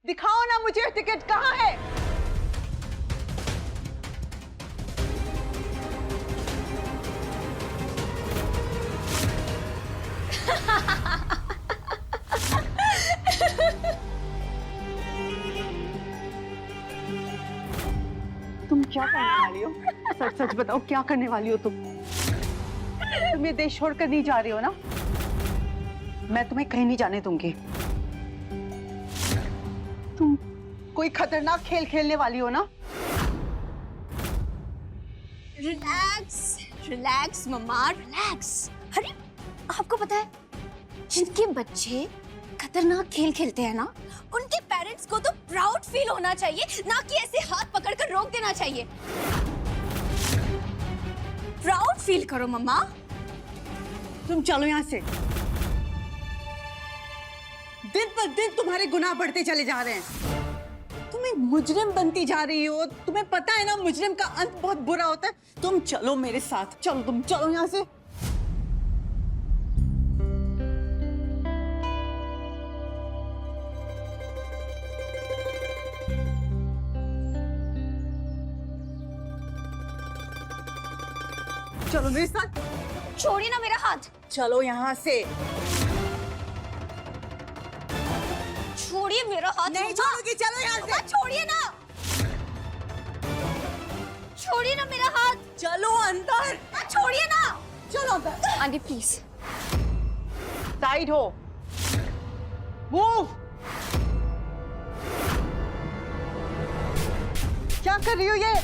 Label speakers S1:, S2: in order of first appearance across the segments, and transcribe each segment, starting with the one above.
S1: दिखाओ ना मुझे, टिकट कहाँ है? तुम क्या करने वाली हो? सच सच बताओ, क्या करने वाली हो तुम? तुम ये देश छोड़कर नहीं जा रही हो ना? मैं तुम्हें कहीं नहीं जाने दूंगी। तुम कोई खतरनाक खेल खेलने वाली हो ना?
S2: रिलैक्स रिलैक्स मम्मा, रिलैक्स। अरे आपको पता है, जिनके बच्चे खतरनाक खेल खेलते हैं ना, उनके पेरेंट्स को तो प्राउड फील होना चाहिए, ना कि ऐसे हाथ पकड़कर रोक देना चाहिए। प्राउड फील करो मम्मा।
S1: तुम चलो यहाँ से। दिन पर दिन तुम्हारे गुनाह बढ़ते चले जा रहे हैं। तुम एक मुजरिम बनती जा रही हो। तुम्हें पता है ना, मुजरिम का अंत बहुत बुरा होता है। तुम चलो मेरे साथ, चलो, तुम चलो यहाँ से। चलो मेरे साथ।
S2: छोड़िए ना मेरा हाथ।
S1: चलो यहाँ से।
S2: छोड़िए मेरा हाथ।
S1: नहीं छोड़ोगी, चलो यहाँ से।
S2: छोड़िए ना, छोड़िए ना मेरा हाथ।
S1: चलो अंदर।
S2: छोड़िए ना।
S1: चलो अंदर।
S2: Aunty please.
S1: साइड हो। मूव। क्या कर रही हो ये?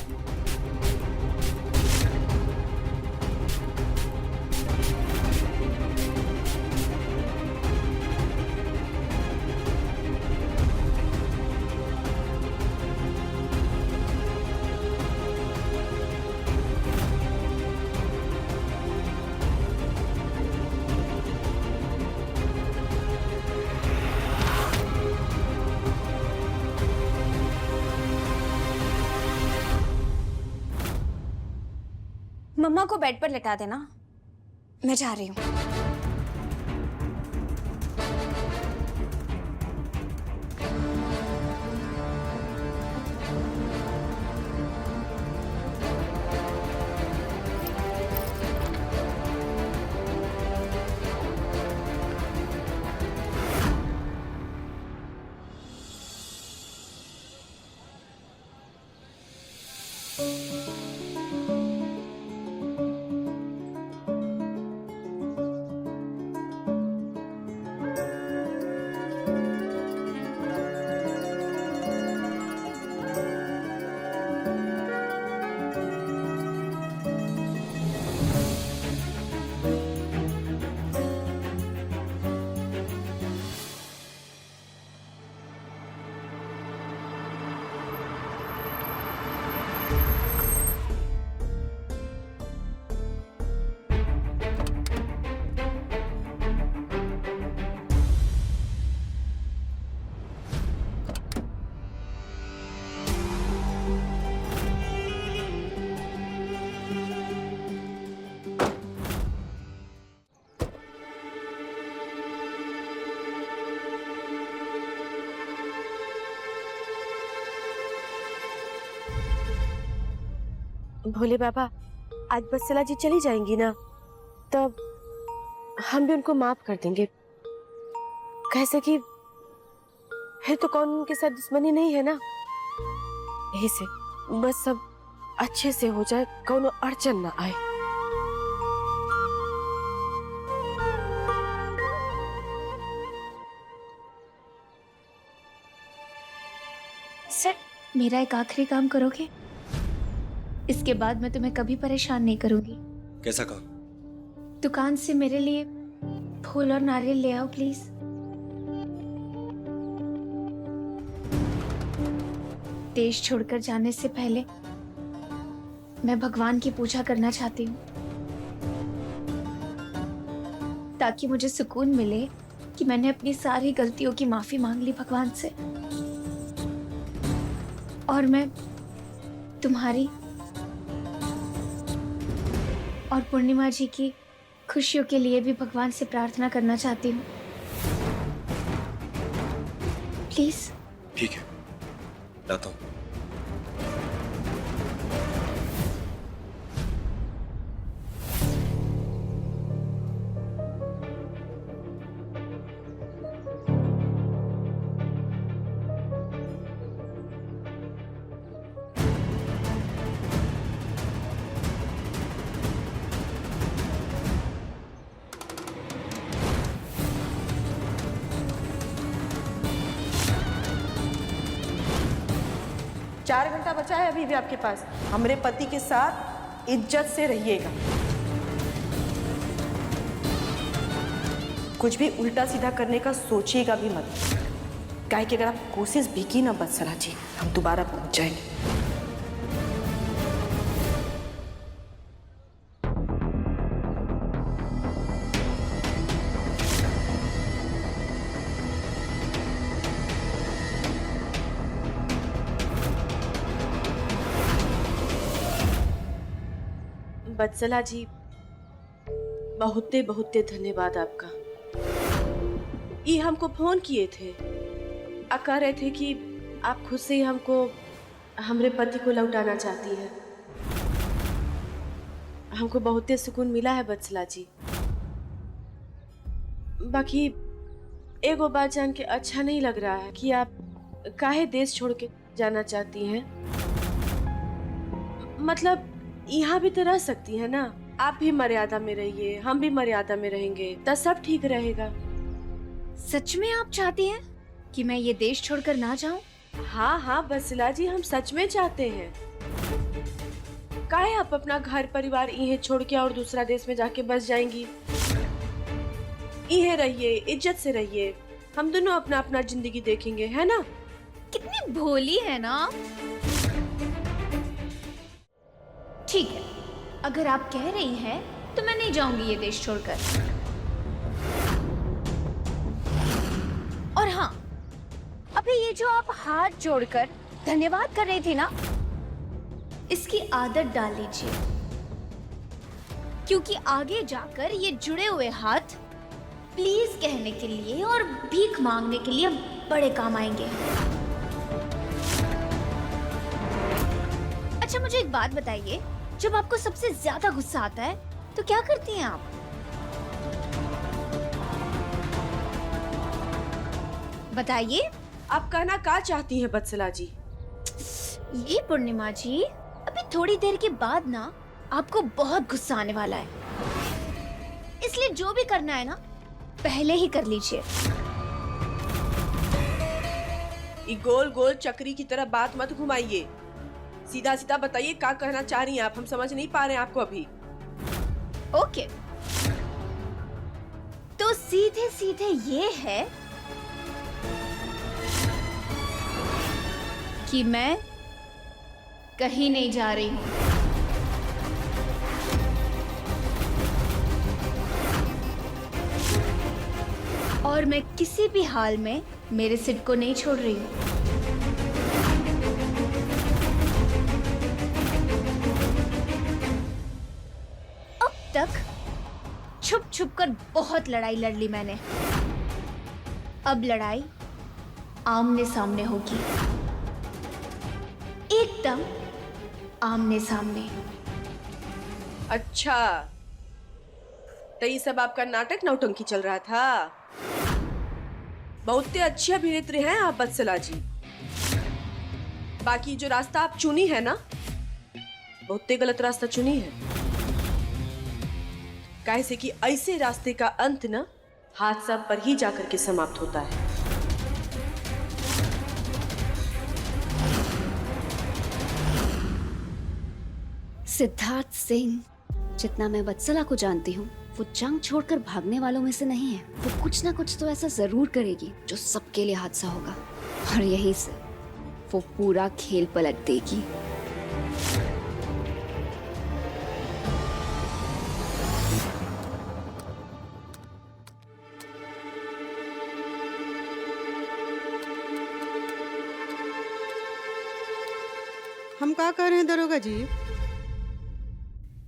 S2: मम्मा को बेड पर लेटा देना, मैं जा रही हूँ।
S3: भोले बाबा, आज बत्सला जी चली जाएंगी ना, तब हम भी उनको माफ कर देंगे। कैसे कि है तो कौन उनके साथ दुश्मनी नहीं है ना। यही से बस सब अच्छे से हो जाए, कौनो अड़चन ना आए।
S2: सर, मेरा एक आखिरी काम करोगे? इसके बाद मैं तुम्हें कभी परेशान नहीं करूंगी।
S4: कैसा काम?
S2: दुकान से मेरे लिए फूल और नारियल ले आओ प्लीज। देश छोड़कर जाने से पहले मैं भगवान की पूजा करना चाहती हूँ, ताकि मुझे सुकून मिले कि मैंने अपनी सारी गलतियों की माफी मांग ली भगवान से। और मैं तुम्हारी और पूर्णिमा जी की खुशियों के लिए भी भगवान से प्रार्थना करना चाहती हूँ। प्लीज।
S4: ठीक ठीक है, लाता हूँ।
S3: चार घंटा बचा है अभी भी आपके पास। हमारे पति के साथ इज्जत से रहिएगा। कुछ भी उल्टा सीधा करने का सोचिएगा भी मत। काहे कि अगर आप कोशिश भी की ना बत्सला जी, हम दोबारा पहुंच जाएंगे। बत्सला जी, बहुते बहुते धन्यवाद आपका। ये हमको फोन किए थे, कह रहे थे कि आप खुद से ही हमको हमरे पति को लौटाना चाहती है। हमको बहुते सुकून मिला है बत्सला जी। बाकी एगो बात जान के अच्छा नहीं लग रहा है कि आप काहे देश छोड़ के जाना चाहती हैं। मतलब यहाँ भी तो रह सकती है ना। आप भी मर्यादा में रहिए, हम भी मर्यादा में रहेंगे, तो सब ठीक रहेगा।
S2: सच में आप चाहती हैं कि मैं ये देश छोड़कर ना जाऊं?
S3: हाँ हाँ बत्सला जी, हम सच में चाहते हैं। काहे आप अपना घर परिवार इन्हें छोड़ के और दूसरा देश में जाके बस जाएंगी? इन्हें रहिए, इज्जत से रहिए। हम दोनों अपना अपना जिंदगी देखेंगे, है ना?
S2: कितनी भोली है ना। ठीक है, अगर आप कह रही हैं तो मैं नहीं जाऊंगी ये देश छोड़कर। और हाँ, अभी ये जो आप हाथ जोड़कर धन्यवाद कर रही थी ना, इसकी आदत डाल लीजिए, क्योंकि आगे जाकर ये जुड़े हुए हाथ प्लीज कहने के लिए और भीख मांगने के लिए बड़े काम आएंगे। अच्छा, मुझे एक बात बताइए, जब आपको सबसे ज्यादा गुस्सा आता है तो क्या करती हैं आप? बताइए।
S3: आप कहना क्या चाहती हैं बत्सला जी?
S2: ये पूर्णिमा जी, अभी थोड़ी देर के बाद ना आपको बहुत गुस्सा आने वाला है, इसलिए जो भी करना है ना पहले ही कर लीजिए।
S3: ये गोल गोल चक्री की तरह बात मत घुमाइए। सीधा सीधा बताइए क्या कहना चाह रही हैं आप। हम समझ नहीं पा रहे हैं आपको अभी।
S2: ओके, तो सीधे सीधे ये है कि मैं कहीं नहीं जा रही हूं। और मैं किसी भी हाल में मेरे सिड को नहीं छोड़ रही हूं। तक छुप छुप कर बहुत लड़ाई लड़ ली मैंने। अब लड़ाई आमने सामने होगी, एकदम आमने सामने।
S3: अच्छा, तो ये सब आपका नाटक नौटंकी चल रहा था। बहुत अच्छी अभिनेत्री हैं आप बत्सला जी। बाकी जो रास्ता आप चुनी है ना, बहुत गलत रास्ता चुनी है। कैसे कि ऐसे रास्ते का अंत ना हादसा पर ही जाकर के समाप्त होता है।
S5: सिद्धार्थ सिंह, जितना मैं बत्सला को जानती हूँ, वो जंग छोड़कर भागने वालों में से नहीं है। वो कुछ ना कुछ तो ऐसा जरूर करेगी जो सबके लिए हादसा होगा, और यहीं से वो पूरा खेल पलट देगी।
S6: हम का कह रहे हैं दरोगा जी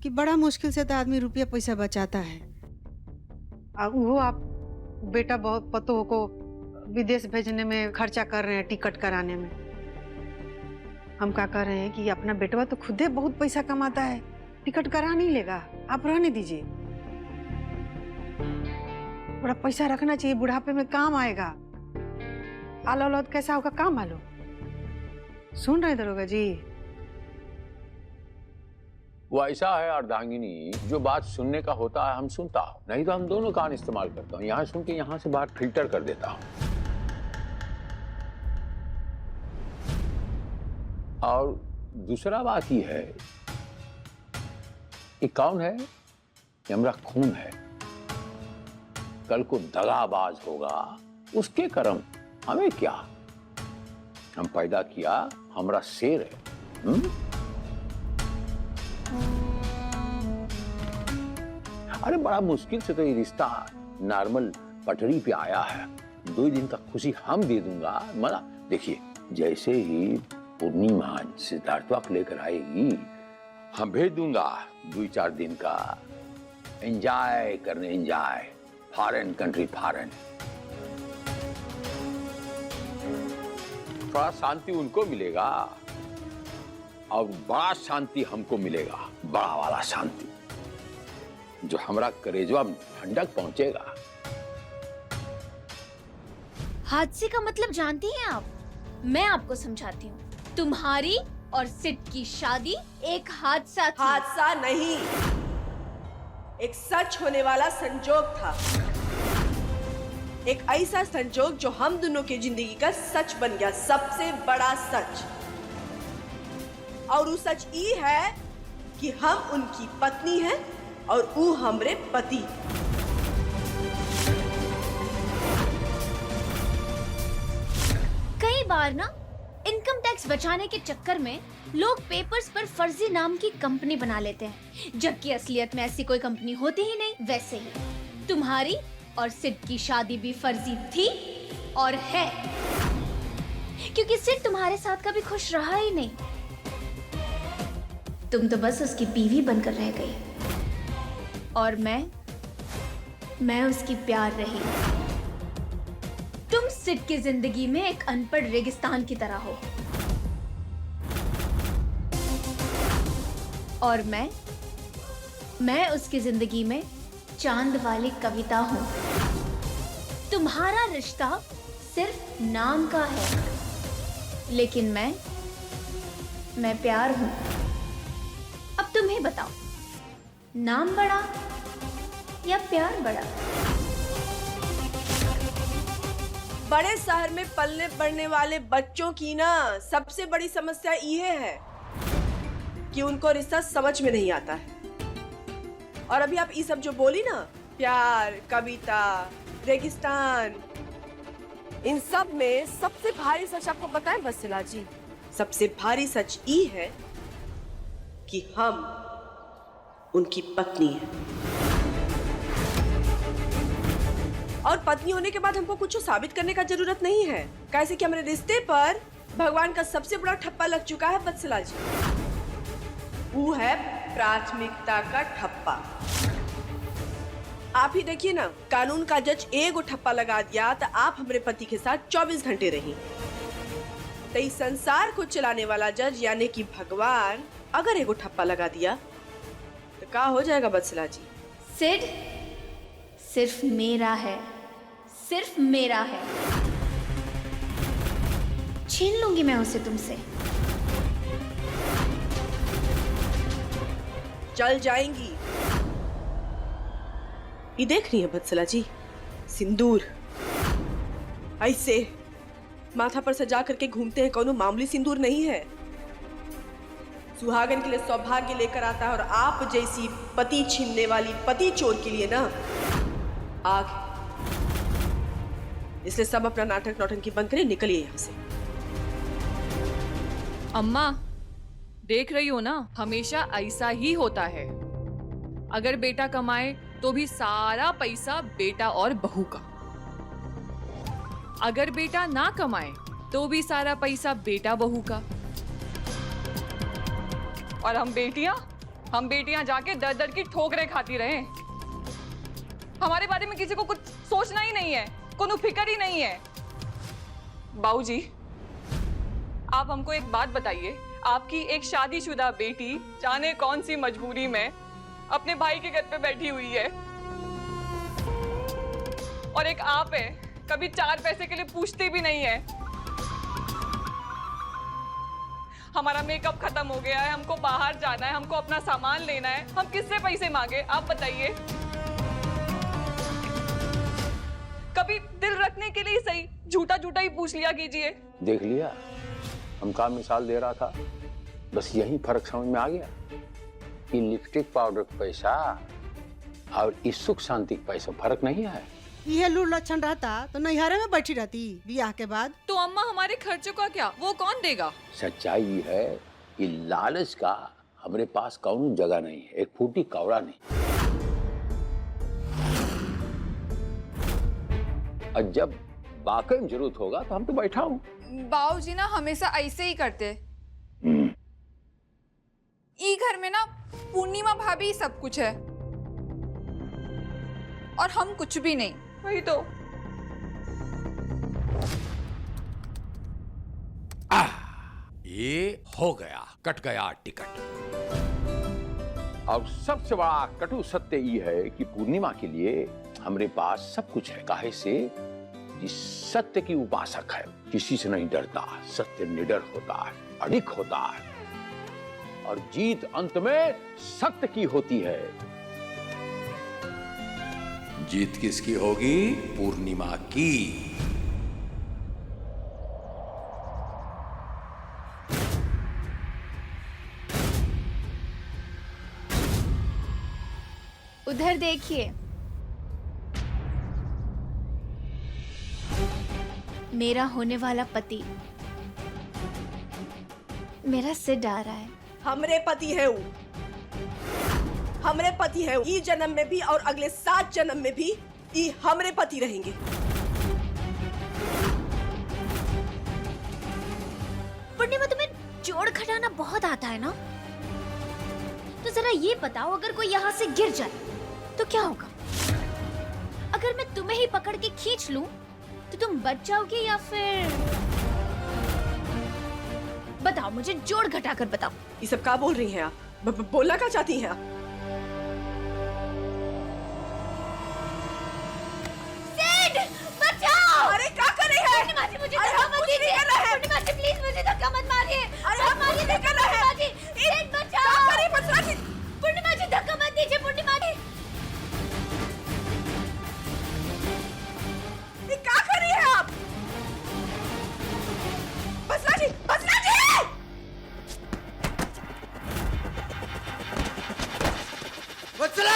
S6: कि बड़ा मुश्किल से तो आदमी रुपया पैसा बचाता है। वो आप बेटा बहुत पतों को विदेश भेजने में खर्चा कर रहे हैं, टिकट कराने में। हम क्या कह रहे हैं कि अपना बेटवा तो खुद ही बहुत पैसा कमाता है, टिकट करा नहीं लेगा, आप रहने दीजिए। थोड़ा पैसा रखना चाहिए, बुढ़ापे में काम आएगा। आलो औलाद कैसा होगा काम मालूम। सुन रहे दरोगा जी?
S7: वो ऐसा है अर्धांगिनी, जो बात सुनने का होता है हम सुनता हूँ, नहीं तो हम दोनों कान इस्तेमाल करता हूँ। यहाँ सुन के यहाँ से बाहर फिल्टर कर देता हूँ। और दूसरा बात ये है, ये कौन है? ये हमारा खून है। कल को दगाबाज होगा, उसके कर्म, हमें क्या? हम पैदा किया, हमारा शेर है। अरे बड़ा मुश्किल से तो ये रिश्ता नॉर्मल पटरी पे आया है। 2 दिन का खुशी हम दे दूंगा। मना देखिए, जैसे ही पूर्णिमा सिद्धार्थवा को लेकर आएगी, हम भेज दूंगा 2-4 दिन का एंजॉय करने। Enjoy foreign country, foreign. थोड़ा शांति उनको मिलेगा और बड़ा शांति हमको मिलेगा, बड़ा वाला शांति, जो हमारा करेजवा ठंडक पहुंचेगा।
S2: हादसे का मतलब जानती हैं आप? मैं आपको समझाती हूँ। तुम्हारी और सिड की शादी एक हादसा थी।
S8: हादसा नहीं, एक सच होने वाला संजोग था। एक ऐसा संजोग जो हम दोनों की जिंदगी का सच बन गया, सबसे बड़ा सच। और वो सच ये है कि हम उनकी पत्नी हैं और वो हमरे पति।
S2: कई बार ना इनकम टैक्स बचाने के चक्कर में लोग पेपर्स पर फर्जी नाम की कंपनी बना लेते हैं, जबकि असलियत में ऐसी कोई कंपनी होती ही नहीं। वैसे ही तुम्हारी और सिड की शादी भी फर्जी थी और है, क्योंकि सिड तुम्हारे साथ कभी खुश रहा ही नहीं। तुम तो बस उसकी बीवी बनकर रह गई और मैं उसकी प्यार रही। तुम सिड की जिंदगी में एक अनपढ़ रेगिस्तान की तरह हो और मैं उसकी जिंदगी में चांद वाली कविता हूं। तुम्हारा रिश्ता सिर्फ नाम का है, लेकिन मैं प्यार हूं। अब तुम ही बताओ, नाम बड़ा या प्यार बड़ा?
S8: बड़े शहर में पलने बढ़ने वाले बच्चों की ना सबसे बड़ी समस्या ये है कि उनको रिश्ता समझ में नहीं आता है। और अभी आप ये सब जो बोली ना, प्यार, कविता, रेगिस्तान, इन सब में सबसे भारी सच आपको पता है वत्सला जी? सबसे भारी सच ये है कि हम उनकी पत्नी हैं। और पत्नी होने के बाद हमको कुछ साबित करने का जरूरत नहीं है, कैसे कि हमारे रिश्ते पर भगवान का सबसे बड़ा ठप्पा लग चुका है वत्सला जी। वो है प्राथमिकता का ठप्पा। आप ही देखिए ना, कानून का जज एगो ठप्पा लगा दिया तो आप हमारे पति के साथ 24 घंटे रही। तो इस संसार को चलाने वाला जज यानी कि भगवान अगर एगो ठप्पा लगा दिया तो क्या हो जाएगा वत्सला जी?
S2: सिड सिर्फ मेरा है, सिर्फ मेरा है। छीन लूंगी मैं उसे तुमसे।
S8: चल जाएंगी। ये देख रही है वत्सला जी, सिंदूर ऐसे माथा पर सजा करके घूमते हैं, कोनो मामूली सिंदूर नहीं है। सुहागन के लिए सौभाग्य लेकर आता है और आप जैसी पति छीनने वाली पति चोर के लिए ना आग। इसलिए सब अपना नाटक नौटंकी बंद करिए, निकलिए यहाँ से।
S9: अम्मा देख रही हो ना, हमेशा ऐसा ही होता है। अगर बेटा कमाए तो भी सारा पैसा बेटा और बहू का, अगर बेटा ना कमाए तो भी सारा पैसा बेटा बहू का। और हम बेटियां जाके दर दर की ठोकरें खाती रहे। हमारे बारे में किसी को कुछ सोचना ही नहीं है, कोनो फिक्र ही नहीं है। बाबूजी, आप हमको एक बात बताइए, आपकी एक शादीशुदा बेटी जाने कौन सी मजबूरी में अपने भाई के घर पे बैठी हुई है, और एक आप है, कभी 4 पैसे के लिए पूछते भी नहीं है। हमारा मेकअप खत्म हो गया है, हमको बाहर जाना है, हमको अपना सामान लेना है, हम किससे पैसे मांगे, आप बताइए। कभी दिल रखने के लिए सही झूठा झूठा ही पूछ लिया कीजिए।
S7: देख लिया, हम क्या मिसाल दे रहा था, बस यही फर्क समझ में आ गया कि लिपस्टिक पाउडर का पैसा और इस सुख शांति का पैसा फर्क नहीं है।
S6: ये लूर लक्षण रहता तो नैहरे में बैठी रहती ब्याह के बाद।
S9: तो अम्मा हमारे खर्चों का क्या, वो कौन देगा?
S7: सच्चाई ये है कि लालच का हमारे पास कौन जगह नहीं है, एक फूटी कौड़ा नहीं। और जब वाकई में जरूरत होगा तो हम तो बैठा हूँ।
S10: बाबूजी ना हमेशा ऐसे ही करते। ई घर में ना पूर्णिमा भाभी सब कुछ है और हम कुछ भी नहीं।
S9: वही तो।
S11: ये हो गया, कट गया टिकट।
S7: और सबसे बड़ा कटु सत्य ये है कि पूर्णिमा के लिए हमारे पास सब कुछ है। काहे से जिस सत्य की उपासक है, किसी से नहीं डरता, सत्य निडर होता है, अडिग होता है, और जीत अंत में सत्य की होती है।
S11: जीत किसकी होगी? पूर्णिमा की।
S2: उधर देखिए, मेरा होने वाला पति मेरा सिर डा रहा है।
S8: हमरे पति है वो, हमरे पति है। ई जन्म में भी और अगले 7 जन्म में भी ई हमरे पति रहेंगे।
S2: पूर्णिमा, तुम्हें जोड़ घटाना बहुत आता है ना? तो जरा ये बताओ, अगर कोई यहाँ से गिर जाए तो क्या होगा? अगर मैं तुम्हें ही पकड़ के खींच लूं तो तुम बच जाओगे या फिर? बताओ, मुझे जोड़ घटा कर बताओ।
S8: ये सब क्या बोल रही हैं आप? बोलना क्या चाहती हैं आप?
S2: सिड, बचाओ!
S8: अरे क्या कर रही है?
S2: पूर्णिमा जी, मुझे धक्का मत दीजिए। पूर्णिमा जी, प्लीज मुझे धक्का मत मारिए।
S8: अरे आप मुझे धक्का ना है।
S2: पूर्णिमा जी, सिड बचाओ!
S8: क्या कर रही है बसरा जी?
S2: पूर्णिमा जी, धक्का मत दीजिए। पूर्णिमा जी,
S8: ये क्या कर रही है आप? बसरा जी, बसरा जी!
S11: वत्सला!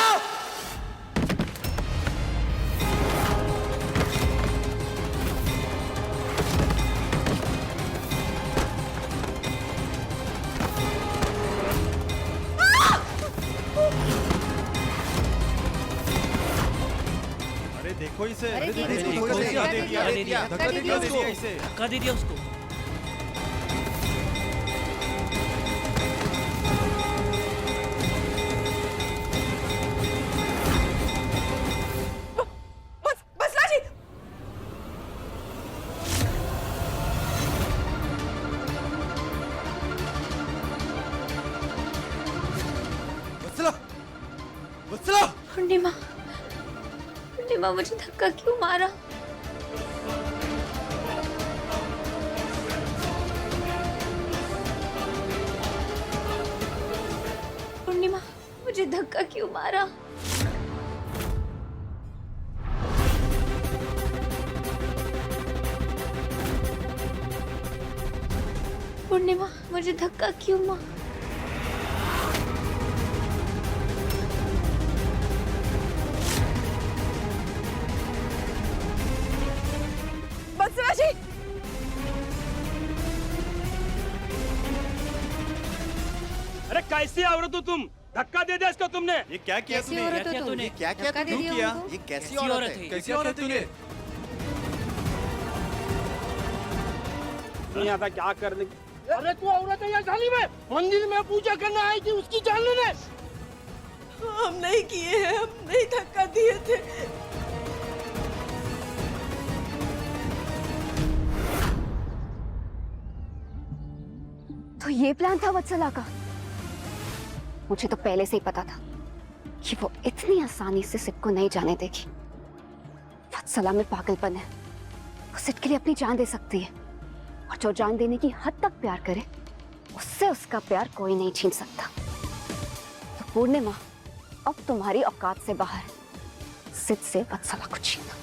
S12: अरे देखो इसे,
S10: अरे देखो,
S12: देखो
S10: धक्का
S12: इसे,
S10: दे दिया,
S12: धक्का दे दिया उसको, इसे
S13: धक्का दे दिया उसको।
S8: बसरा जी!
S12: वत्सला, वत्सला!
S2: पूर्णिमा, पूर्णिमा, मुझे धक्का क्यों मारा? पूर्णिमा, मुझे धक्का क्यों मारा? पूर्णिमा, मुझे धक्का क्यों मारा?
S8: बसरा जी!
S13: अरे कैसी औरत हो तुम, धक्का दे दिया इसको तुमने।
S12: ये क्या किया
S10: कैसी
S12: तूने?
S10: औरत हो तुम?
S12: क्या किया
S10: धक्का दे
S12: क्यों
S10: दिया
S12: किया?
S10: उनको?
S12: ये कैसी
S13: कैसी
S12: औरत
S13: औरत
S12: है?
S13: है?
S12: कैसी औरत है तूने?
S13: नहीं आता क्या करने की? अरे तू औरत है या जाली में? मंदिर में पूजा करने आई थी, उसकी जान लेने।
S8: हम नहीं किए हैं, हम नहीं धक्का दिए थे।
S5: ये प्लान था वत्सला का? मुझे तो पहले से ही पता था कि वो इतनी आसानी से सिड को नहीं जाने देगी। वत्सला में पागलपन है, वो सिड के लिए अपनी जान दे सकती है, और जो जान देने की हद तक प्यार करे उससे उसका प्यार कोई नहीं छीन सकता। तो पूर्णिमा, अब तुम्हारी औकात से बाहर सिड से वत्सला को छीनना।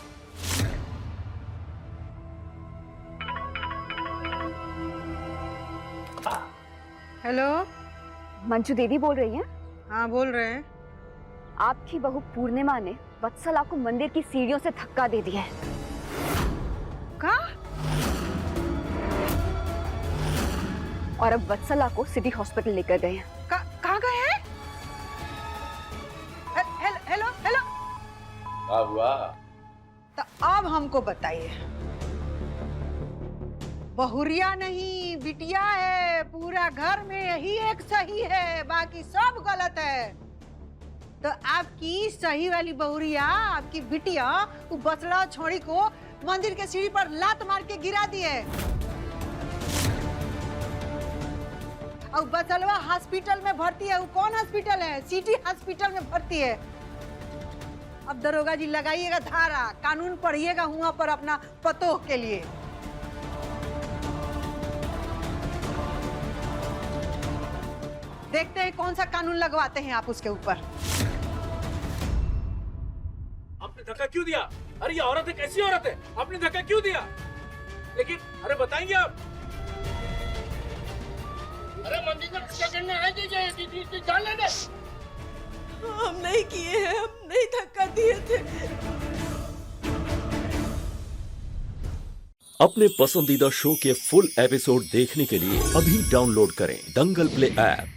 S6: हेलो,
S5: मंजू दीदी बोल रही हैं?
S6: हाँ बोल रहे हैं।
S5: आपकी बहू पूर्णिमा ने वत्सला को मंदिर की सीढ़ियों से धक्का दे दिया है।
S6: कहाँ?
S5: और अब वत्सला को सिटी हॉस्पिटल लेकर गए हैं।
S6: कहाँ गए हैं? Hello hello.
S7: क्या हुआ?
S6: तो अब हमको बताइए, बहुरिया नहीं बिटिया है, पूरा घर में यही एक सही है, बाकी सब गलत है। तो आपकी सही वाली बहुरिया, आपकी बिटिया, वो बसड़ा छोड़ी को मंदिर के सीढ़ी पर लात मार के गिरा दिए, और बसलवा हॉस्पिटल में भर्ती है। वो कौन हॉस्पिटल है? सिटी हॉस्पिटल में भर्ती है। अब दरोगा जी लगाइएगा धारा, कानून पढ़िएगा हुआ पर अपना पतोह के लिए। देखते हैं कौन सा कानून लगवाते हैं आप उसके ऊपर।
S13: आपने धक्का क्यों दिया? अरे ये औरत है, कैसी औरत है? आपने धक्का क्यों दिया? लेकिन अरे बताएंगे आप? अरे मंदिर में क्या करने आए थे? जान लेने।
S8: हम नहीं किए हैं, हम नहीं धक्का दिए थे।
S14: अपने पसंदीदा शो के फुल एपिसोड देखने के लिए अभी डाउनलोड करें दंगल प्ले ऐप।